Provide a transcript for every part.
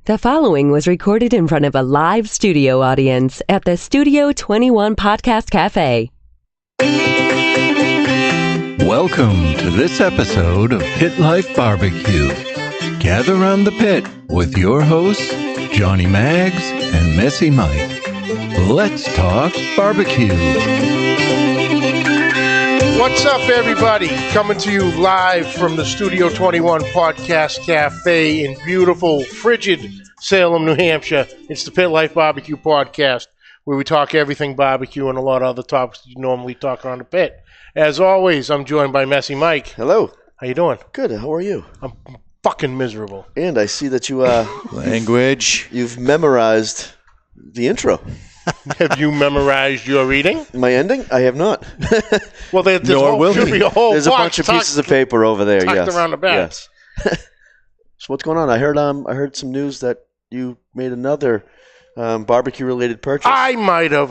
The following was recorded in front of a live studio audience at the Studio 21 Podcast Café. Welcome to this episode of Pit Life BBQ. Gather around the pit with your hosts, Johnnie Mags and Messy Mike. Let's talk barbecue. What's up, everybody? Coming to you live from the Studio 21 Podcast Café in beautiful, frigid Salem, New Hampshire. It's the Pit Life BBQ Podcast, where we talk everything barbecue and a lot of other topics you normally talk around the pit. As always, I'm joined by Messy Mike. Hello. How you doing? Good. How are you? I'm fucking miserable. And I see that you Language. you've memorized the intro. Have you memorized your reading? My ending? I have not. Well, there's Nor will should he. be a whole There's a box bunch of pieces of paper over there. tucked Yes. around the back. Yes. So what's going on? I heard some news that you made another barbecue-related purchase. I might have.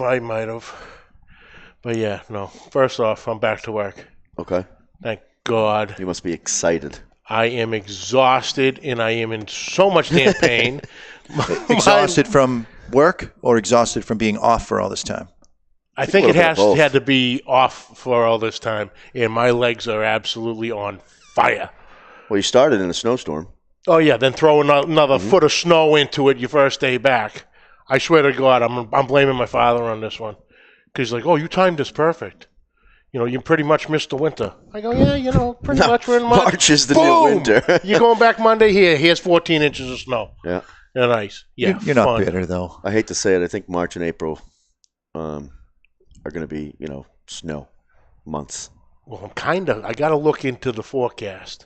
But yeah, no. First off, I'm back to work. Okay. Thank God. You must be excited. I am exhausted and I am in so much damn pain. Exhausted from work or exhausted from being off for all this time? I think it had to be off for all this time, and my legs are absolutely on fire. Well, you started in a snowstorm. Oh yeah, then throw another foot of snow into it your first day back. I swear to God, I'm blaming my father on this one, because he's like, "Oh, you timed this perfect. You know, you pretty much missed the winter." I go, "Yeah, pretty much we're in March is the new Boom! winter. You're going back Monday here. Here's 14 inches of snow. Yeah. And ice. Yeah, You're not fun. bitter, though. I hate to say it. I think March and April are going to be, snow months. Well, I got to look into the forecast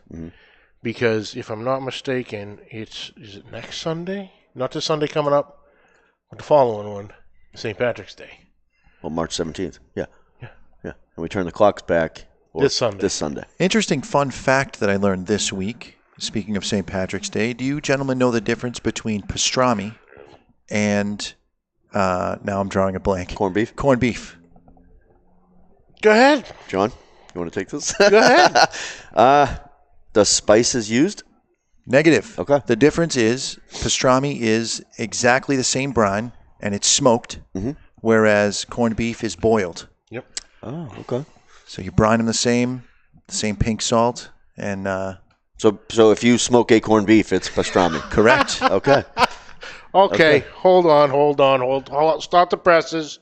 because if I'm not mistaken, is it next Sunday? Not this Sunday coming up, but the following one, St. Patrick's Day. Well, March 17th. Yeah. And we turn the clocks back This Sunday. Interesting fun fact that I learned this week, speaking of St. Patrick's Day. Do you gentlemen know the difference between pastrami and, now I'm drawing a blank. Corned beef? Corned beef. Go ahead. John, you want to take this? Go ahead. The spices used? Negative. Okay. The difference is pastrami is exactly the same brine, and it's smoked, whereas corned beef is boiled. Yep. Oh, okay. So you brine them the same pink salt, and So if you smoke a corned beef, it's pastrami. correct. Okay. Okay. Hold on. Start the presses.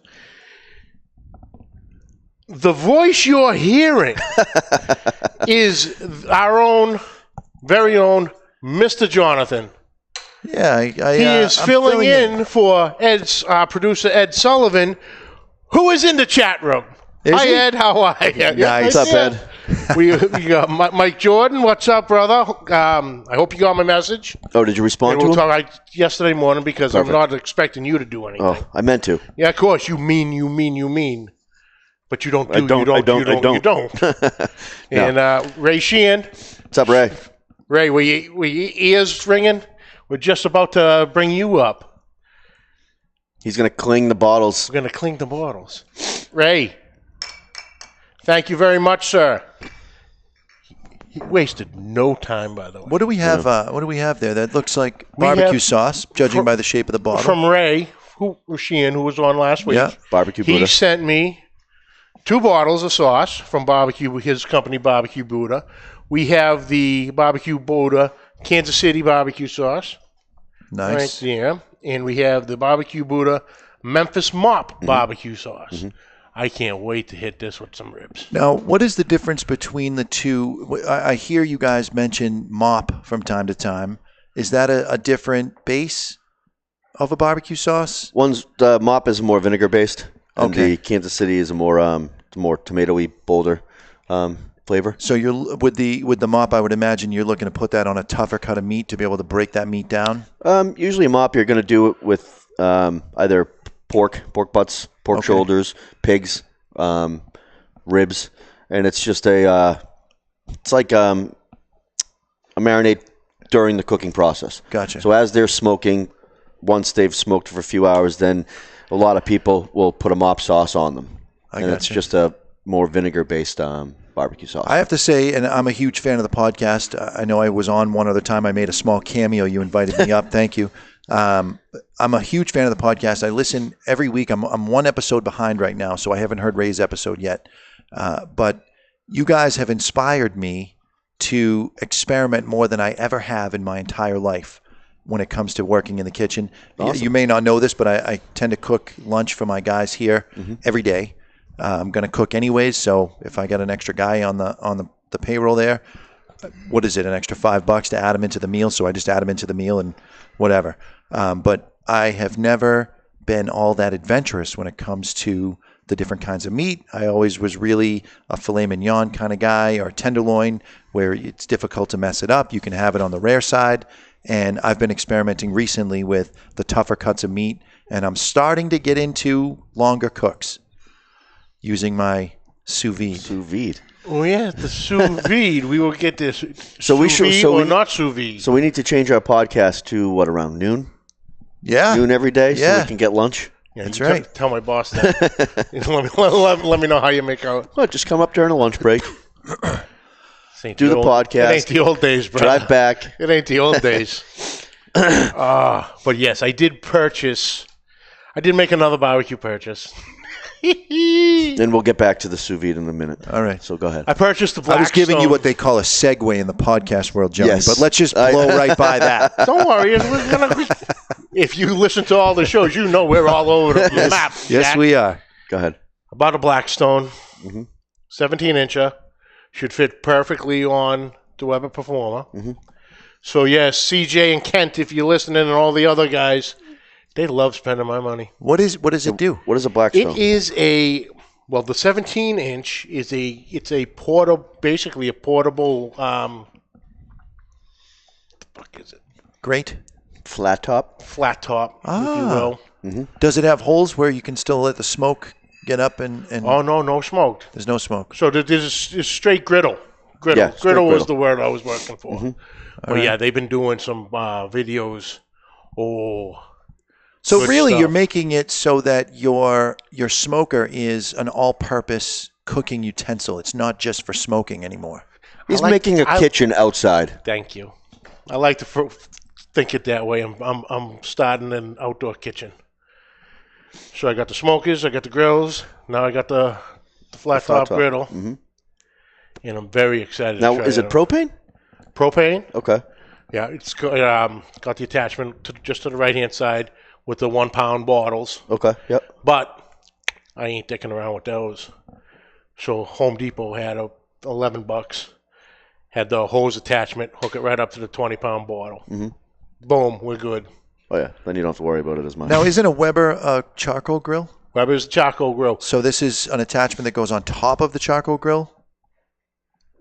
The voice you're hearing is our very own Mr. Jonathan. Yeah, He is I'm filling in for Ed's producer, Ed Sullivan, who is in the chat room. Hi, he? Ed. How are you? Nice. What's up, Ed? We got Mike Jordan. What's up, brother? I hope you got my message. Oh, did you respond And to we'll him? talk yesterday morning because Perfect. I'm not expecting you to do anything. Oh, I meant to. Yeah, of course. You mean. But you don't do. I don't. You don't. And Ray Sheehan. What's up, Ray? Ray, were your ears ringing? We're just about to bring you up. He's going to cling the bottles. We're going to clink the bottles. Ray, thank you very much, sir. He wasted no time, by the way. What do we have? What do we have there? That looks like barbecue have- sauce, judging by the shape of the bottle. From Ray, Sheehan, who was on last week. Yeah. Barbecue He Buddha. sent me 2 bottles of sauce from his company, Barbecue Buddha. We have the Barbecue Buddha Kansas City barbecue sauce. Nice. Right there. And we have the Barbecue Buddha Memphis Mop barbecue sauce. I can't wait to hit this with some ribs. Now, what is the difference between the two? I hear you guys mention mop from time to time. Is that a different base of a barbecue sauce? The mop is more vinegar based. And Okay. the Kansas City is a more tomatoey, bolder flavor. So you're with the mop, I would imagine you're looking to put that on a tougher cut of meat to be able to break that meat down. Usually a mop, you're going to do it with either pork butts, pork shoulders, pigs, ribs, and it's just it's like a marinade during the cooking process. Gotcha. So as they're smoking, once they've smoked for a few hours, then a lot of people will put a mop sauce on them. And it's just a more vinegar-based barbecue sauce. I have to say, and I'm a huge fan of the podcast. I know I was on one other time. I made a small cameo. You invited me up. Thank you. I'm a huge fan of the podcast. I listen every week. I'm one episode behind right now, so I haven't heard Ray's episode yet. But you guys have inspired me to experiment more than I ever have in my entire life when it comes to working in the kitchen. Awesome. You may not know this, but I tend to cook lunch for my guys here every day. I'm going to cook anyways, so if I got an extra guy on the payroll there, what is it, an extra $5 to add him into the meal? So I just add him into the meal and whatever. But I have never been all that adventurous when it comes to the different kinds of meat. I always was really a filet mignon kind of guy, or tenderloin, where it's difficult to mess it up. You can have it on the rare side. And I've been experimenting recently with the tougher cuts of meat, and I'm starting to get into longer cooks using my sous vide. Sous vide. Oh yeah, the sous vide. We will get this. So we should. So or not sous vide. So we need to change our podcast to what, around noon? Yeah. Noon every day, so Yeah. we can get lunch. Yeah, That's you right. Tell my boss that. let me know how you make out. Well, just come up during a lunch break, Do do the podcast. It ain't the old days, bro. drive back. It ain't the old days. But yes, I did make another barbecue purchase. Then we'll get back to the sous vide in a minute. All right. So go ahead. I purchased the I Blackstone. was giving you what they call a segue in the podcast world, Johnny, Yes. but let's just blow right by that. Don't worry. If you listen to all the shows, you know we're all over the map. Yes, Jack. we are. Go ahead. I bought a Blackstone, Mm-hmm. 17-incher. Should fit perfectly on the Weber Performer. Mm-hmm. So, yes, CJ and Kent, if you're listening, and all the other guys, they love spending my money. What does it do? What is a Blackstone? It is the 17-inch is basically a portable, what the fuck is it? Great. Flat top. Flat top, if you will. Does it have holes where you can still let the smoke get up and Oh, no smoked. there's no smoke? So there's a straight griddle. Yeah, straight griddle was griddle. the word I was working for. But yeah, they've been doing some videos. So Good really, stuff. you're making it so that your smoker is an all-purpose cooking utensil. It's not just for smoking anymore. He's making a kitchen outside. Thank you. I like to think it that way. I'm starting an outdoor kitchen. So I got the smokers, I got the grills, now I got the flat top griddle, and I'm very excited. Now, to try is it propane? propane? Okay. Yeah, it's got the attachment just to the right hand side with the 1 pound bottles. Okay. Yep. But I ain't dicking around with those. So Home Depot had $11. Had the hose attachment, hook it right up to the 20 pound bottle. Boom, we're good. Oh yeah. Then you don't have to worry about it as much. Now, isn't a Weber a charcoal grill? Weber's charcoal grill. So this is an attachment that goes on top of the charcoal grill?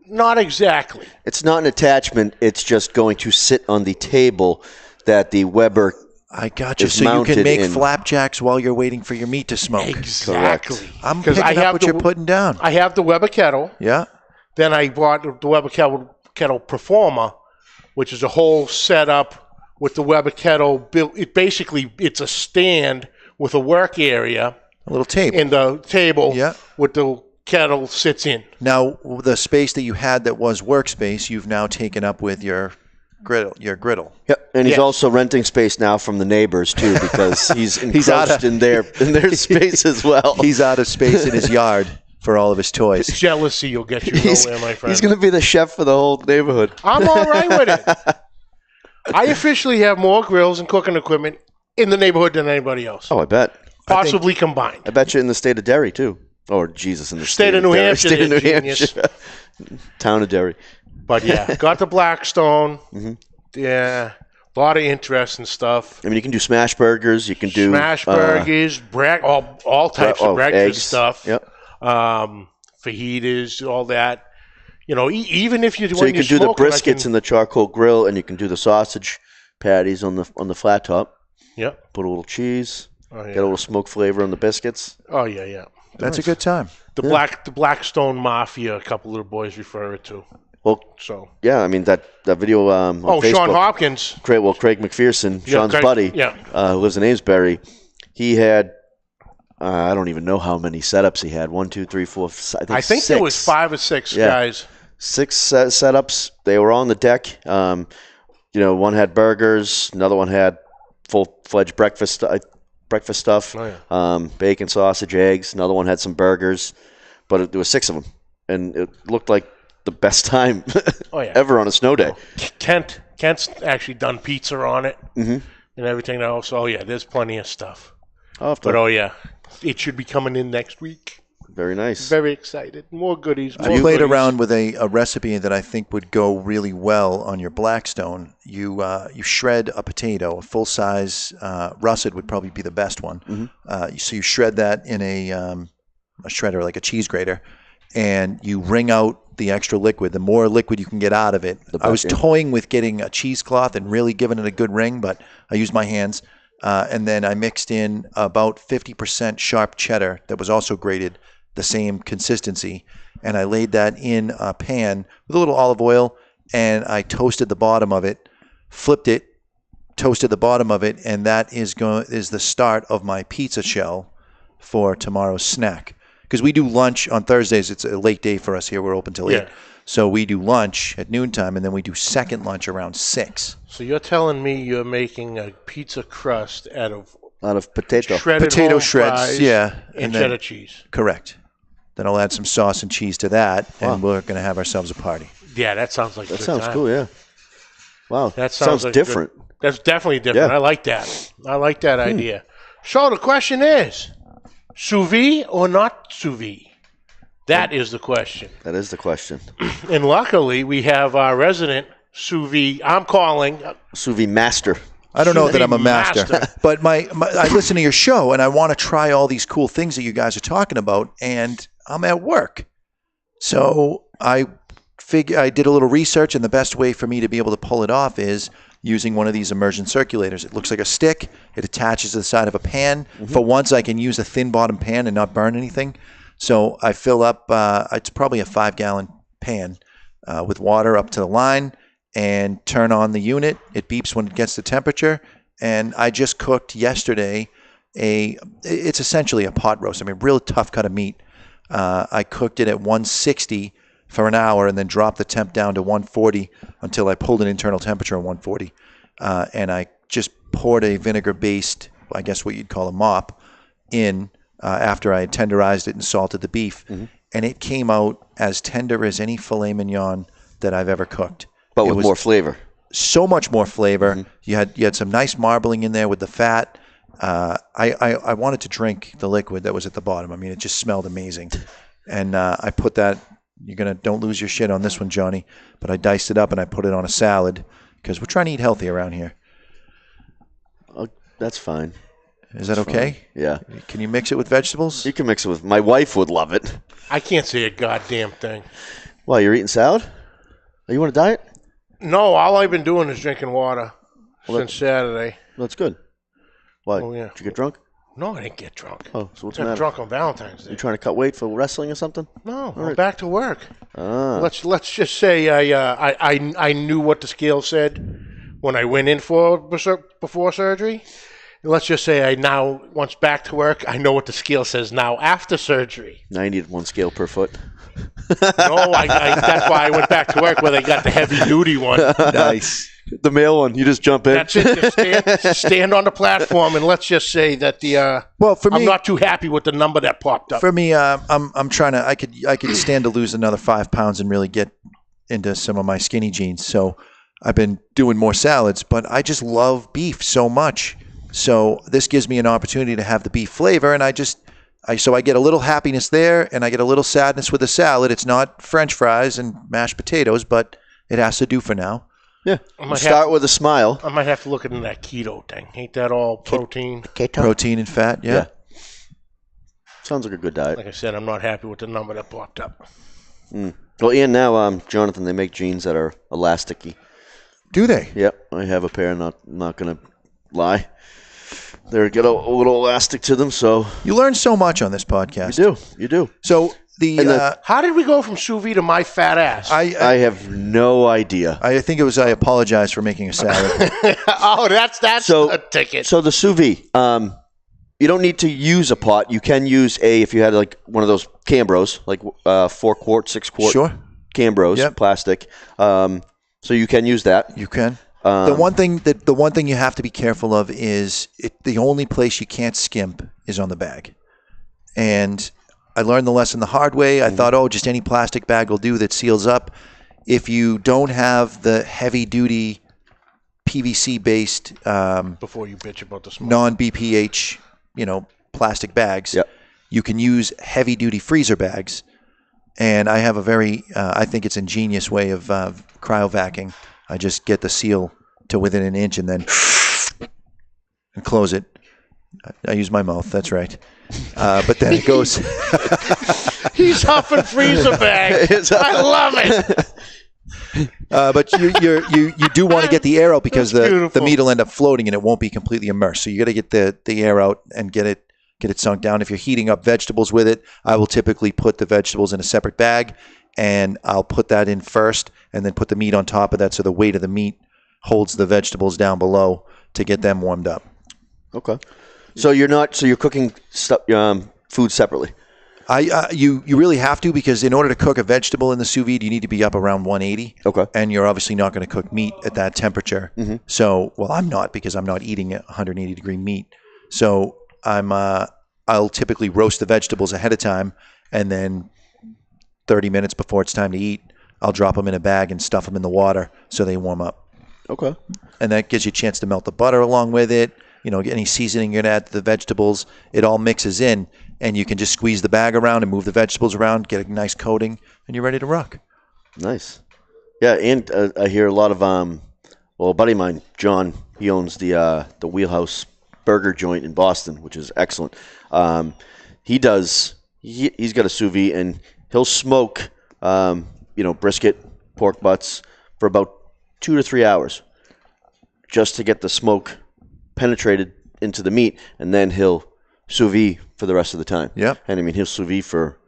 Not exactly. It's not an attachment. It's just going to sit on the table that the Weber. I got you. It's So you can mounted make in- flapjacks while you're waiting for your meat to smoke. Exactly. I'm 'Cause picking I up have what the- you're putting down. I have the Weber kettle. Yeah. Then I bought the Weber kettle Performer, which is a whole setup with the Weber kettle built. It's a stand with a work area A little tape. in the table Yeah. with the kettle sits in. Now, the space that you had that was workspace, you've now taken up with your griddle. Yep. And he's Yeah. also renting space now from the neighbors too, because he's He's out encroached of- in their space as well. He's out of space in his yard for all of his toys. Jealousy will get you He's, nowhere, my friend. he's going to be the chef for the whole neighborhood. I'm all right with it. I officially have more grills and cooking equipment in the neighborhood than anybody else. Oh, I bet. Possibly combined. I bet you in the state of Derry too. Or Jesus, in the State of New Derry. Hampshire, State of New genius. Hampshire. Town of Derry. But yeah, got the Blackstone. Yeah, a lot of interesting stuff. I mean, you can do smash burgers. You can do Smash burgers, all types of breakfast eggs. stuff. Yep. Fajitas, all that. You know, even if you So you can do the briskets in the charcoal grill, and you can do the sausage patties on the flat top. Yep. Put a little cheese. Oh yeah. Get a little smoke flavor on the biscuits. Oh yeah. That's a good time. The Blackstone Mafia, a couple little boys refer it to. Well, So. yeah, I mean that video on Facebook. Sean Hopkins. Craig McPherson, Yeah, Sean's Craig- buddy, yeah. who lives in Amesbury. He had, I don't even know how many setups he had. 1, 2, 3, 4. I think there was 5 or 6 Yeah. guys. 6 setups. They were on the deck. One had burgers. Another one had full-fledged breakfast stuff. Oh, yeah. Bacon, sausage, eggs. Another one had some burgers, but there was 6 of them, and it looked like the best time ever on a snow day. Kent's actually done pizza on it and everything else. Oh yeah, there's plenty of stuff. It should be coming in next week. Very nice. Very excited. More goodies. I played around with a recipe that I think would go really well on your Blackstone. You shred a potato, a full size russet would probably be the best one. So you shred that in a shredder, like a cheese grater, and you wring out the extra liquid. The more liquid you can get out of it. I was toying with getting a cheesecloth and really giving it a good wring, but I used my hands. And then I mixed in about 50% sharp cheddar that was also grated, the same consistency, and I laid that in a pan with a little olive oil, and I toasted the bottom of it, flipped it, toasted the bottom of it, and that is the start of my pizza shell for tomorrow's snack. Because we do lunch on Thursdays. It's a late day for us here. We're open till 8. So we do lunch at noontime, and then we do second lunch around 6. So you're telling me you're making a pizza crust out of potato potato shreds, and cheddar cheese. Correct. Then I'll add some sauce and cheese to that, and we're going to have ourselves a party. Yeah, that sounds like a good sounds time. Cool, yeah. Wow, that sounds like different. That's definitely different. Yeah. I like that. I like that idea. So the question is, sous vide or not sous vide? That is the question. That is the question. And luckily, we have our resident sous vide. I'm calling Sous vide master. I don't know that I'm a master. But I listen to your show, and I want to try all these cool things that you guys are talking about, and I'm at work. So I did a little research, and the best way for me to be able to pull it off is using one of these immersion circulators. It looks like a stick. It attaches to the side of a pan. For once, I can use a thin bottom pan and not burn anything. So I fill up, it's probably a 5-gallon pan with water up to the line, and turn on the unit. It beeps when it gets the temperature. And I just cooked yesterday it's essentially a pot roast. I mean, real tough cut of meat. I cooked it at 160 for an hour and then dropped the temp down to 140 until I pulled an internal temperature of 140. And I just poured a vinegar-based, I guess what you'd call a mop, in after I had tenderized it and salted the beef. And it came out as tender as any filet mignon that I've ever cooked. But with more flavor. So much more flavor. You had some nice marbling in there with the fat. I wanted to drink the liquid that was at the bottom. I mean, it just smelled amazing. And I put that, don't lose your shit on this one, Johnny, but I diced it up and I put it on a salad because we're trying to eat healthy around here. Oh, that's fine. Is that okay? Fine. Yeah. Can you mix it with vegetables? You can mix it with, my wife would love it. I can't say a goddamn thing. Why, you're eating salad? Are you on a diet? No, all I've been doing is drinking water since Saturday. That's good. Why? Oh, yeah. Did you get drunk? No, I didn't get drunk. Oh, so what's I the got matter? drunk on Valentine's Day. You trying to cut weight for wrestling or something? No, I'm back to work. Ah. Let's just say I knew what the scale said when I went in before surgery. And let's just say I now, once back to work, I know what the scale says now after surgery. 91 scale per foot. No, that's why I went back to work where they got the heavy duty one. Nice. The male one. You just jump in. That's it. Just stand on the platform, and let's just say that I'm not too happy with the number that popped up. For me, I'm trying to. I could stand to lose another 5 pounds and really get into some of my skinny jeans. So I've been doing more salads, but I just love beef so much. So this gives me an opportunity to have the beef flavor, and I get a little happiness there, and I get a little sadness with the salad. It's not French fries and mashed potatoes, but it has to do for now. Yeah. Start with a smile. I might have to look into that keto thing. Ain't that all protein? Protein and fat, yeah. Sounds like a good diet. Like I said, I'm not happy with the number that popped up. Well, Ian, now, Jonathan, they make jeans that are elasticy. Do they? Yep. I have a pair, not going to lie. They get a little elastic to them, so... You learn so much on this podcast. You do. So... how did we go from sous vide to my fat ass? I have no idea. I think it was I apologize for making a salad. Oh, that's a ticket. So the sous vide, you don't need to use a pot. You can use if you had like one of those Cambros, like 4-quart, 6-quart Sure. Cambros, plastic. So you can use that. You can. The one thing you have to be careful of is the only place you can't skimp is on the bag. And I learned the lesson the hard way. I thought, just any plastic bag will do that seals up. If you don't have the heavy-duty PVC-based Before you bitch about the smoke. non-BPH, plastic bags, you can use heavy-duty freezer bags. And I have a very, I think it's ingenious way of cryovacking. I just get the seal to within an inch and then and close it. I use my mouth, that's right. But then it goes. He's huffing freezer bags. I love it. But you do want to get the air out because the meat will end up floating and it won't be completely immersed. So you got to get the air out and get it sunk down. If you're heating up vegetables with it, I will typically put the vegetables in a separate bag and I'll put that in first and then put the meat on top of that so the weight of the meat holds the vegetables down below to get them warmed up. Okay. So you're cooking food separately. You really have to, because in order to cook a vegetable in the sous vide, you need to be up around 180. Okay. And you're obviously not going to cook meat at that temperature. Mm-hmm. So, I'm not, because I'm not eating 180 degree meat. So I'll typically roast the vegetables ahead of time, and then 30 minutes before it's time to eat, I'll drop them in a bag and stuff them in the water so they warm up. Okay. And that gives you a chance to melt the butter along with it. Any seasoning you're going to add to the vegetables, it all mixes in, and you can just squeeze the bag around and move the vegetables around, get a nice coating, and you're ready to rock. Nice. Yeah, and I hear a lot of, a buddy of mine, John, he owns the Wheelhouse Burger joint in Boston, which is excellent. He's got a sous vide, and he'll smoke, brisket, pork butts for about 2 to 3 hours just to get the smoke penetrated into the meat, and then he'll sous vide for the rest of the time. Yeah. And he'll sous vide for,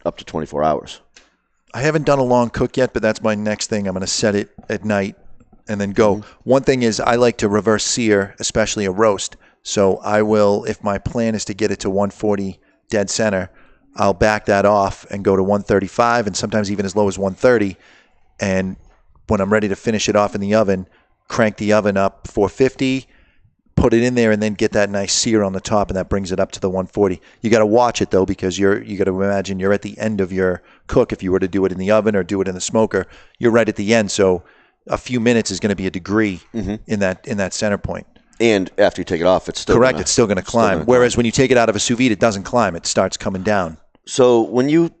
up to 24 hours. I haven't done a long cook yet, but that's my next thing. I'm going to set it at night and then go. Mm-hmm. One thing is I like to reverse sear, especially a roast. So I will, if my plan is to get it to 140 dead center, I'll back that off and go to 135 and sometimes even as low as 130. And when I'm ready to finish it off in the oven, crank the oven up 450, put it in there, and then get that nice sear on the top, and that brings it up to the 140. You got to watch it though, because you got to imagine you're at the end of your cook. If you were to do it in the oven or do it in the smoker, you're right at the end. So a few minutes is going to be a degree in that center point. And after you take it off, it's still correct. It's still going to climb. Whereas when you take it out of a sous vide, it doesn't climb. It starts coming down. So when you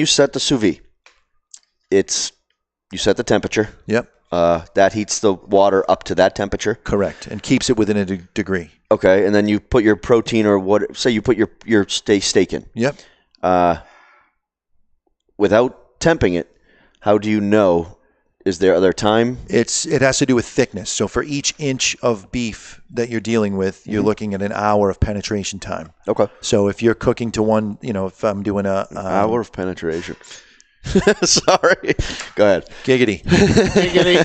set the sous vide, you set the temperature. Yep. That heats the water up to that temperature. Correct, and keeps it within a degree. Okay, and then you put your protein or what? Say you put your steak in. Yep. Without temping it, how do you know? Is there other time? It has to do with thickness. So for each inch of beef that you're dealing with, you're looking at an hour of penetration time. Okay. So if you're cooking to one, if I'm doing an hour of penetration. Sorry. Go ahead. Giggity. Giggity.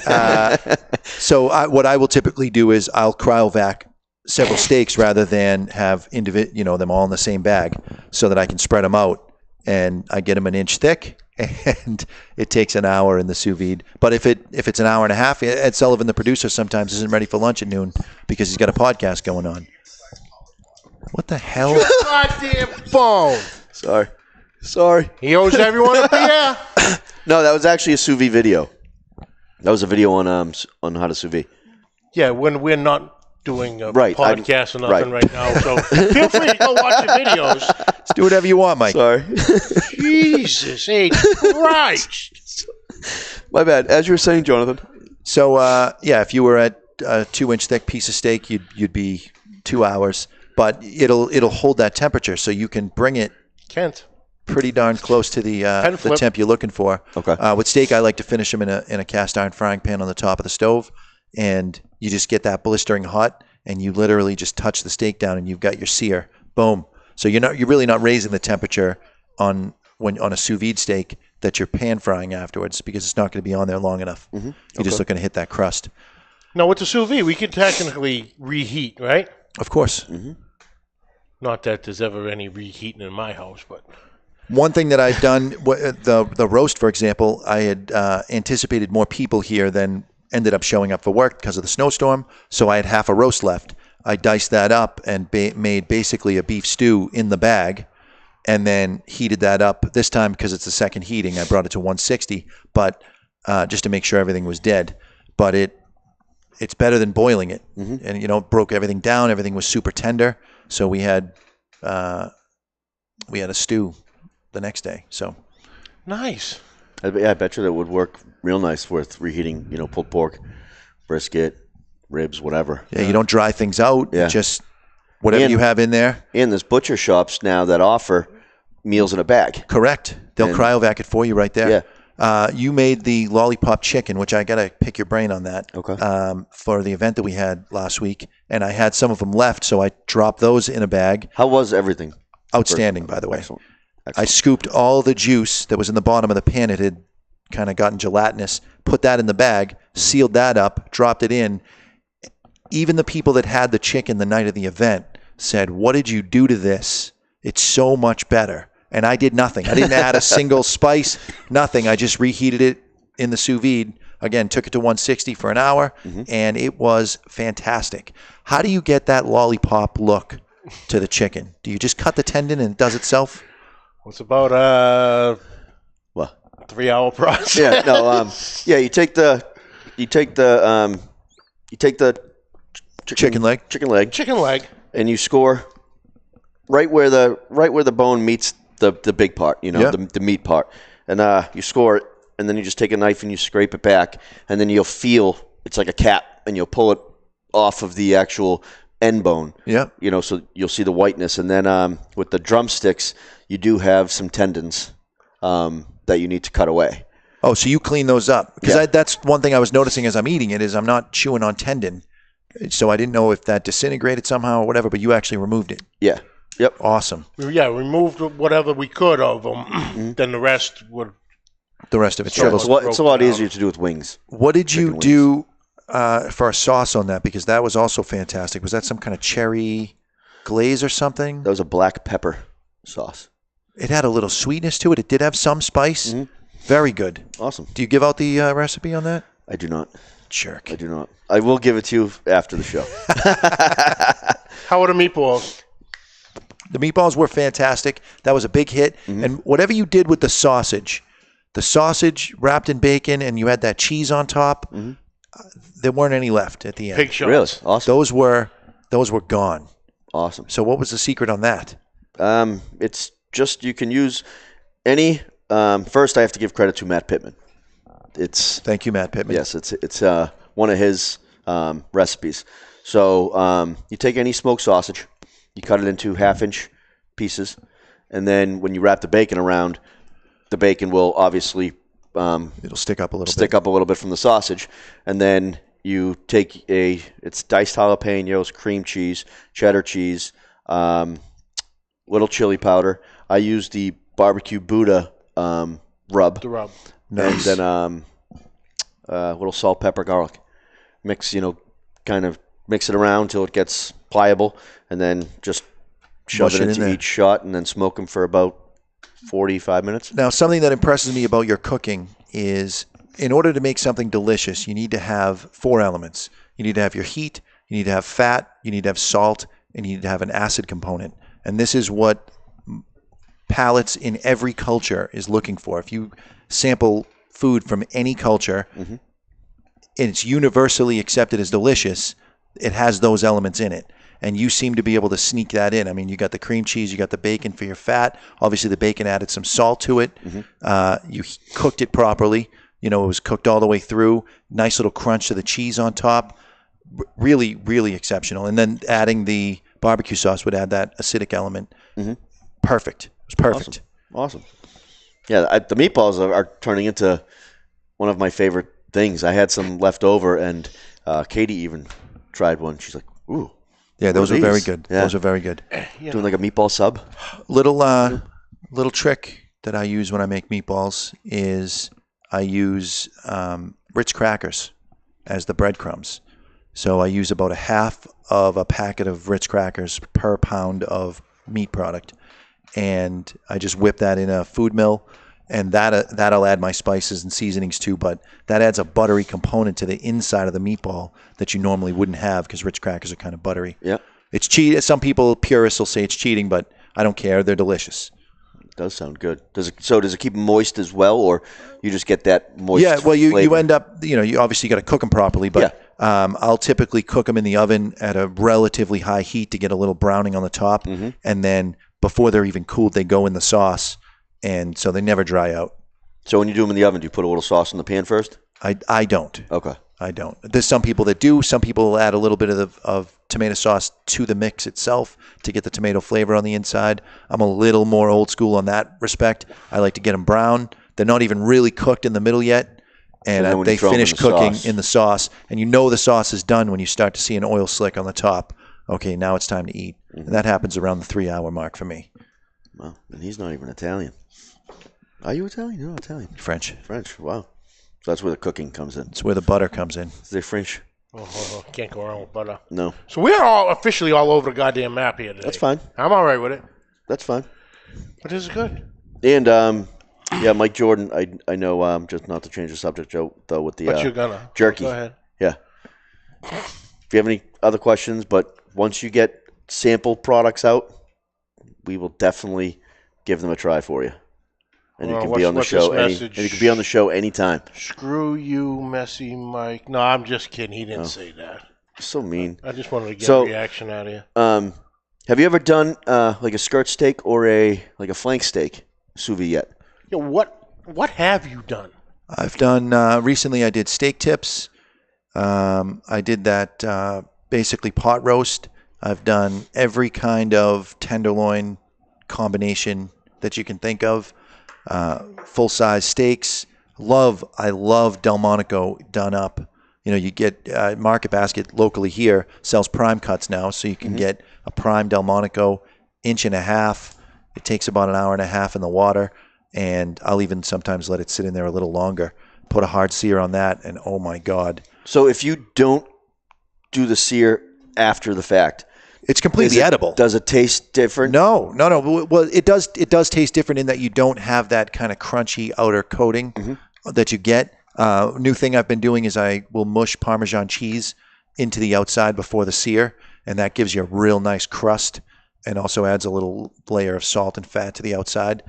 So what I will typically do is I'll cryovac several steaks rather than have them all in the same bag, so that I can spread them out, and I get them an inch thick, and it takes an hour in the sous vide. But if it's an hour and a half, Ed Sullivan, the producer, sometimes isn't ready for lunch at noon because he's got a podcast going on. What the hell? Goddamn phone. Sorry. He owes everyone a beer. No, that was actually a sous vide video. That was a video on how to sous vide. Yeah, when we're not doing a right. podcast or nothing right now, so feel free to go watch the videos. Let's do whatever you want, Mike. Sorry. Jesus H. Christ. My bad. As you were saying, Jonathan. So, if you were at a 2-inch thick piece of steak, you'd be 2 hours, but it'll hold that temperature, so you can bring it. Kent. Pretty darn close to the temp you're looking for. Okay. With steak, I like to finish them in a cast iron frying pan on the top of the stove, and you just get that blistering hot, and you literally just touch the steak down, and you've got your sear. Boom. So you're really not raising the temperature on a sous vide steak that you're pan frying afterwards, because it's not going to be on there long enough. Mm-hmm. You're just looking to hit that crust. Now with the sous vide, we can technically reheat, right? Of course. Mm-hmm. Not that there's ever any reheating in my house, but. One thing that I've done, the roast, for example, I had anticipated more people here than ended up showing up for work because of the snowstorm. So I had half a roast left. I diced that up and made basically a beef stew in the bag, and then heated that up. This time, because it's the second heating, I brought it to 160, but just to make sure everything was dead. But it's better than boiling it. And, it broke everything down. Everything was super tender. So we had a stew the next day. So Nice. I bet you that would work real nice with reheating, pulled pork, brisket, ribs, whatever. Yeah, you don't dry things out. Yeah. Just whatever you have in there. And there's butcher shops now that offer meals in a bag. Correct. They'll cryovac it for you right there. Yeah. You made the lollipop chicken, which I got to pick your brain on that. Okay. For the event that we had last week. And I had some of them left, so I dropped those in a bag. How was everything? Outstanding, by the way. Excellent. I scooped all the juice that was in the bottom of the pan. It had kind of gotten gelatinous. Put that in the bag, sealed that up, dropped it in. Even the people that had the chicken the night of the event said, "What did you do to this? It's so much better." And I did nothing. I didn't add a single spice, nothing. I just reheated it in the sous vide. Again, took it to 160 for an hour, and it was fantastic. How do you get that lollipop look to the chicken? Do you just cut the tendon and it does itself? It's about a 3-hour process. Yeah, no, you take the Chicken leg. Chicken leg. and you score right where the bone meets the big part, the meat part, and you score it, and then you just take a knife and you scrape it back, and then you'll feel it's like a cap, and you'll pull it off of the actual end bone. Yeah. So you'll see the whiteness, and then with the drumsticks, you do have some tendons that you need to cut away. Oh, so you clean those up? Because Yeah. that's one thing I was noticing as I'm eating it is I'm not chewing on tendon. So I didn't know if that disintegrated somehow or whatever, but you actually removed it. Yeah. Yep. Awesome. Yeah, removed whatever we could of them. Then the rest would. The rest of it. Sure. Sure. It's a lot easier to do with wings. What did you Chicken do for a sauce on that? Because that was also fantastic. Was that some kind of cherry glaze or something? That was a black pepper sauce. It had a little sweetness to it. It did have some spice. Very good. Awesome. Do you give out the recipe on that? I do not. Jerk. I do not. I will give it to you after the show. How are the meatballs? The meatballs were fantastic. That was a big hit. And whatever you did with the sausage wrapped in bacon, and you had that cheese on top, there weren't any left at the end. Pig shots. Really? Awesome. Those were gone. Awesome. So what was the secret on that? It's just you can use any. First, I have to give credit to Matt Pittman. Thank you, Matt Pittman. Yes, it's one of his recipes. So you take any smoked sausage, you cut it into 1/2-inch pieces, and then when you wrap the bacon around, the bacon will obviously It'll stick up a little bit from the sausage, and then you take it's diced jalapenos, cream cheese, cheddar cheese, little chili powder. I use the barbecue Buddha rub. The rub. Nice. And then little salt, pepper, garlic. Kind of mix it around till it gets pliable, and then just shove Mush it it in into there. each shot, and then smoke them for about 45 minutes. Now, something that impresses me about your cooking is in order to make something delicious, you need to have 4 elements. You need to have your heat, you need to have fat, you need to have salt, and you need to have an acid component. And this is what palates in every culture is looking for. If you sample food from any culture, and it's universally accepted as delicious, it has those elements in it. And you seem to be able to sneak that in. I mean, you got the cream cheese, you got the bacon for your fat. Obviously, the bacon added some salt to it. You cooked it properly. It was cooked all the way through. Nice little crunch to the cheese on top. Really, really exceptional. And then adding the barbecue sauce would add that acidic element. Perfect. It was perfect. Awesome. Yeah, the meatballs are turning into one of my favorite things. I had some left over, and Katie even tried one. She's like, ooh. Yeah, those What are are very these? good. Yeah. Those are very good. Doing like a meatball sub. Little trick that I use when I make meatballs is I use Ritz crackers as the breadcrumbs. So I use about 1/2 of a packet of Ritz crackers per pound of meat product, and I just whip that in a food mill, and that'll add my spices and seasonings too. But that adds a buttery component to the inside of the meatball that you normally wouldn't have because Ritz crackers are kind of buttery. Yeah. It's cheat. Some people, purists, will say it's cheating, but I don't care. They're delicious. It does sound good. Does it keep them moist as well, or you just get that moist? Yeah. Well, you flavor? end up, you obviously got to cook them properly, but I'll typically cook them in the oven at a relatively high heat to get a little browning on the top, and then before they're even cooled, they go in the sauce, and so they never dry out. So when you do them in the oven, do you put a little sauce in the pan first? I don't. Okay. I don't. There's some people that do. Some people will add a little bit of tomato sauce to the mix itself to get the tomato flavor on the inside. I'm a little more old school on that respect. I like to get them brown. They're not even really cooked in the middle yet, and they finish cooking in the sauce. And the sauce is done when you start to see an oil slick on the top. Okay, now it's time to eat. And that happens around the 3-hour mark for me. Well, and he's not even Italian. Are you Italian? You're not Italian. French. Wow. So that's where the cooking comes in. It's where the butter comes in. Is they French? Oh, can't go wrong with butter. No. So we're all officially all over the goddamn map here today. That's fine. I'm all right with it. That's fine. But this is good. And Mike Jordan. I know. Just not to change the subject, Joe, though, with the But you're gonna jerky. Go ahead. Yeah. If you have any other questions, but once you get sample products out, we will definitely give them a try for you. And you can be on the show. You can be on the show anytime. Screw you, Messy Mike. No, I'm just kidding. He didn't say that. So mean. I just wanted to get a reaction out of you. Have you ever done like a skirt steak or a flank steak sous vide yet? Yeah, what have you done? I've done recently. I did steak tips. I did that basically pot roast. I've done every kind of tenderloin combination that you can think of. Full-size steaks. I love Delmonico done up. You get Market Basket locally here sells prime cuts now, so you can get a prime Delmonico 1.5 inches. It takes about 1.5 hours in the water, and I'll even sometimes let it sit in there a little longer. Put a hard sear on that, and oh my God. So if you don't do the sear after the fact, it's completely edible. Does it taste different? No. Well, it does taste different in that you don't have that kind of crunchy outer coating that you get. New thing I've been doing is I will mush Parmesan cheese into the outside before the sear, and that gives you a real nice crust and also adds a little layer of salt and fat to the outside.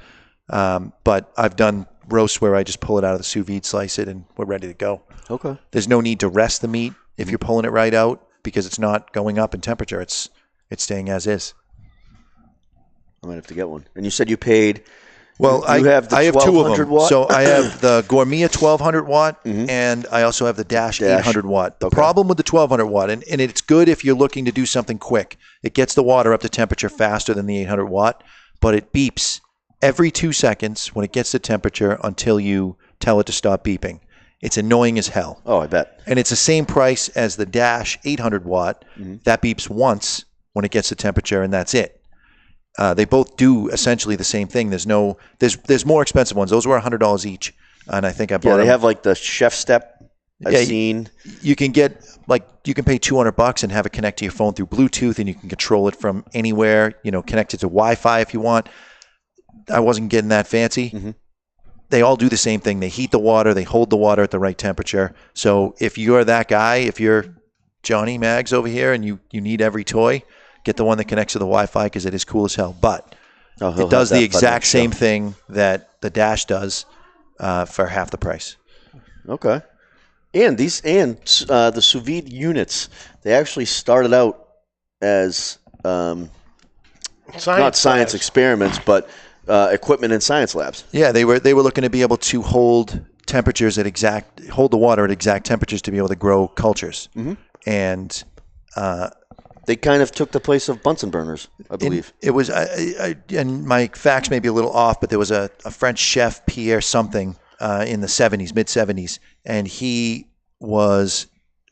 But I've done roasts where I just pull it out of the sous vide, slice it, and we're ready to go. Okay. There's no need to rest the meat if you're pulling it right out because it's not going up in temperature. It's staying as is. I might have to get one. And you said you paid. Well, I have 2 of them. Watt? So I have the Gourmet 1200 watt, and I also have the Dash 800 watt. The problem with the 1200 watt, and it's good if you're looking to do something quick. It gets the water up to temperature faster than the 800 watt, but it beeps every 2 seconds when it gets to temperature until you tell it to stop beeping. It's annoying as hell. Oh, I bet. And it's the same price as the Dash 800 watt. That beeps once when it gets to temperature, and that's it. They both do essentially the same thing. There's more expensive ones. Those were $100 each, and I think I bought. Yeah, they them. have like the chef step. I've seen. You can get you can pay $200 and have it connect to your phone through Bluetooth, and you can control it from anywhere. Connect it to Wi-Fi if you want. I wasn't getting that fancy. They all do the same thing. They heat the water. They hold the water at the right temperature. So if you're that guy, if you're Johnny Mags over here, and you need every toy, get the one that connects to the Wi-Fi because it is cool as hell. But it does the exact same thing that the Dash does for half the price. Okay. And the sous vide units, they actually started out as not science experiments, but equipment in science labs. Yeah, they were looking to be able to hold temperatures hold the water at exact temperatures to be able to grow cultures. And they kind of took the place of Bunsen burners, I believe. It was, and my facts may be a little off, but there was a French chef, Pierre something, in the 70s, mid-70s, and he was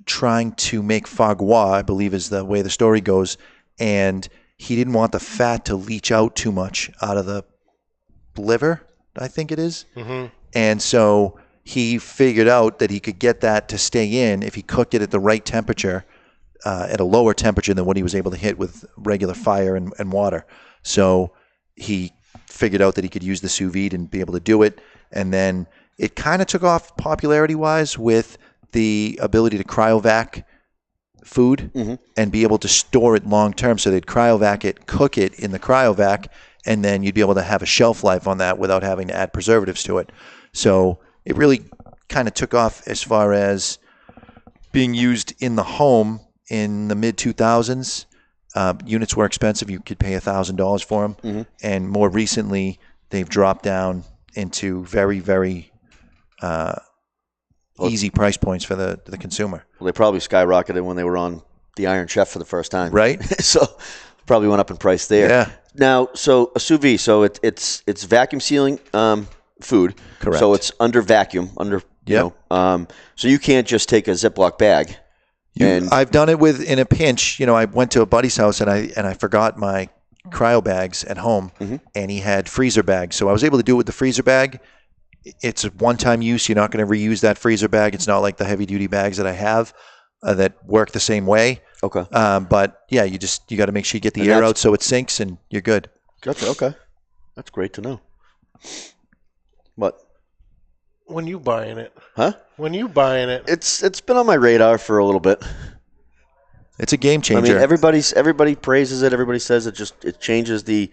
trying to make foie gras, I believe is the way the story goes, and he didn't want the fat to leach out too much out of the liver, I think it is. And so he figured out that he could get that to stay in if he cooked it at the right temperature, at a lower temperature than what he was able to hit with regular fire and water. So he figured out that he could use the sous vide and be able to do it. And then it kind of took off popularity-wise with the ability to cryovac food and be able to store it long-term. So they'd cryovac it, cook it in the cryovac, and then you'd be able to have a shelf life on that without having to add preservatives to it. So it really kind of took off as far as being used in the home in the mid-2000s. Units were expensive. You could pay $1,000 for them. And more recently, they've dropped down into very, very easy price points for the consumer. Well, they probably skyrocketed when they were on the Iron Chef for the first time. Right. So probably went up in price there. Yeah. Now, so a sous vide, so it's vacuum sealing food. Correct. So it's under vacuum, so you can't just take a Ziploc bag. I've done it in a pinch. I went to a buddy's house and I forgot my cryo bags at home, and he had freezer bags. So I was able to do it with the freezer bag. It's a one-time use. You're not going to reuse that freezer bag. It's not like the heavy-duty bags that I have that work the same way. Okay. But yeah, you got to make sure you get the air out so it sinks and you're good. Gotcha. Okay. That's great to know. What? When you buying it? Huh? When you buying it? It's been on my radar for a little bit. It's a game changer. I mean, everybody praises it. Everybody says it changes the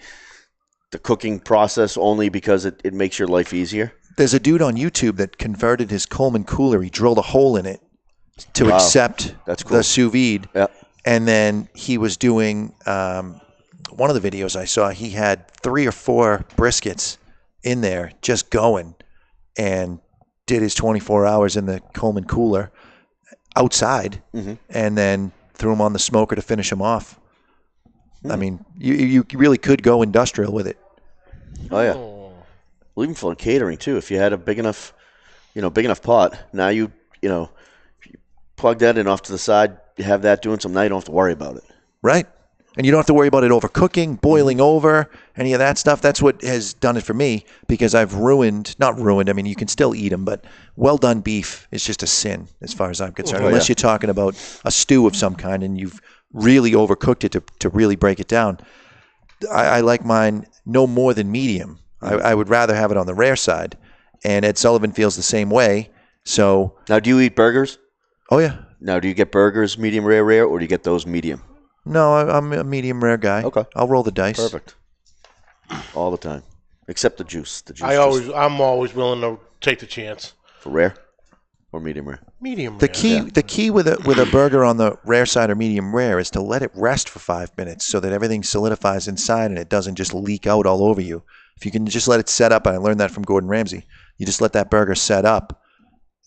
cooking process only because it makes your life easier. There's a dude on YouTube that converted his Coleman cooler. He drilled a hole in it to accept the sous vide. Yeah. And then he was doing one of the videos I saw. He had 3 or 4 briskets in there just going, and did his 24 hours in the Coleman cooler outside, and then threw them on the smoker to finish them off. I mean, you really could go industrial with it. Oh yeah. Well, even for catering too, if you had a big enough pot, now you plug that in off to the side, you have that doing something. Now you don't have to worry about it. Right. And you don't have to worry about it overcooking, boiling over, any of that stuff. That's what has done it for me, because I've not ruined, I mean, you can still eat them, but well-done beef is just a sin as far as I'm concerned, unless you're talking about a stew of some kind and you've really overcooked it to really break it down. I like mine no more than medium. I would rather have it on the rare side, and Ed Sullivan feels the same way. So now, do you eat burgers? Oh, yeah. Now, do you get burgers medium rare, or do you get those medium? No, I'm a medium rare guy. Okay. I'll roll the dice. Perfect. All the time. Except the juice. I'm always willing to take the chance. For rare or medium rare? Medium The rare. key the key with a burger on the rare side or medium rare is to let it rest for 5 minutes so that everything solidifies inside and it doesn't just leak out all over you. If you can just let it set up, and I learned that from Gordon Ramsay, you just let that burger set up.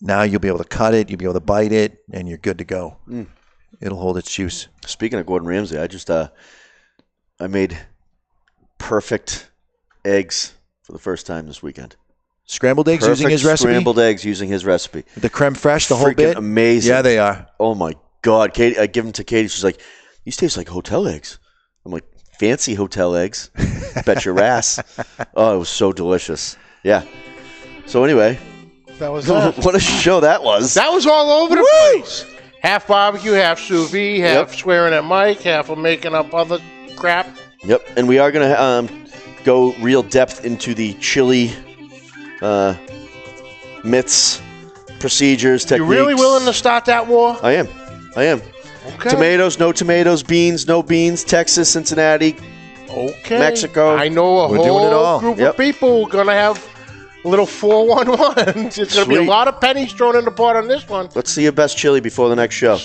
Now you'll be able to cut it, you'll be able to bite it, and you're good to go. It'll hold its juice. Speaking of Gordon Ramsay, I just I made perfect eggs for the first time this weekend. Scrambled eggs using his recipe? Scrambled eggs using his recipe. The creme fraiche, the whole bit? Amazing. Yeah, they are. Oh, my God. Katie, I give them to Katie. She's like, these taste like hotel eggs. I'm like, fancy hotel eggs. Bet your ass. Oh, it was so delicious. Yeah. So anyway. That was that. What a show that was. That was all over the place. Half barbecue, half sous vide, half swearing at Mike, half of making up other crap. Yep. And we are going to go real depth into the chili myths, procedures, techniques. You really willing to start that war? I am. Okay. Tomatoes, no tomatoes, beans, no beans, Texas, Cincinnati, Mexico. I know a whole group of people going to have a little 411. It's going to be a lot of pennies thrown in the pot on this one. Let's see your best chili before the next show.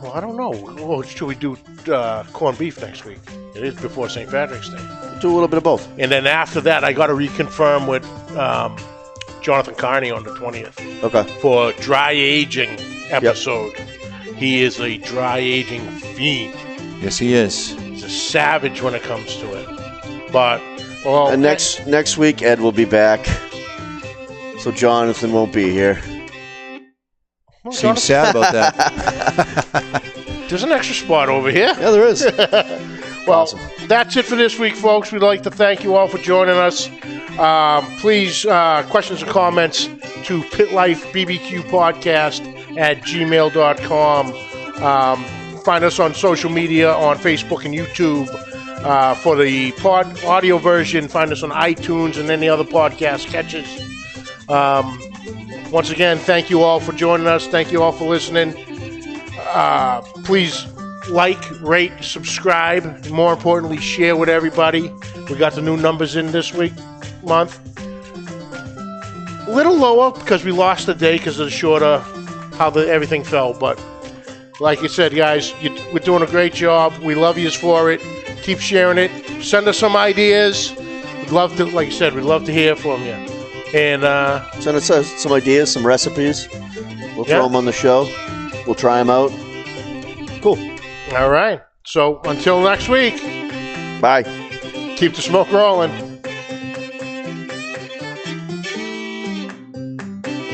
Well, I don't know. Well, should we do corned beef next week? It is before St. Patrick's Day. Do a little bit of both. And then after that, I got to reconfirm with Jonathan Carney on the 20th. Okay. For dry aging episode. Yep. He is a dry aging fiend. Yes, he is. He's a savage when it comes to it. But and next week, Ed will be back. So Jonathan won't be here. Well, seems sad about that. There's an extra spot over here. Yeah, there is. Well, awesome. That's it for this week, folks. We'd like to thank you all for joining us. Please, questions and comments to Pit Life BBQ Podcast at gmail.com. Find us on social media on Facebook and YouTube. For the audio version, find us on iTunes and any other podcast catches. Once again, thank you all for joining us. Thank you all for listening. Please like, rate, subscribe, and more importantly, share with everybody. We got the new numbers in this month. A little lower because we lost a day because of the shorter, how everything fell. But like you said, guys, we're doing a great job. We love yous for it. Keep sharing it. Send us some ideas. We'd love to, like you said, we'd love to hear from you. And send us some ideas, some recipes. We'll throw them on the show. We'll try them out. Cool. All right. So until next week. Bye. Keep the smoke rolling.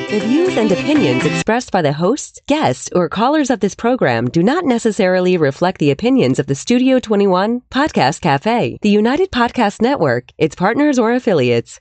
The views and opinions expressed by the hosts, guests, or callers of this program do not necessarily reflect the opinions of the Studio 21 Podcast Café, the United Podcast Network, its partners, or affiliates.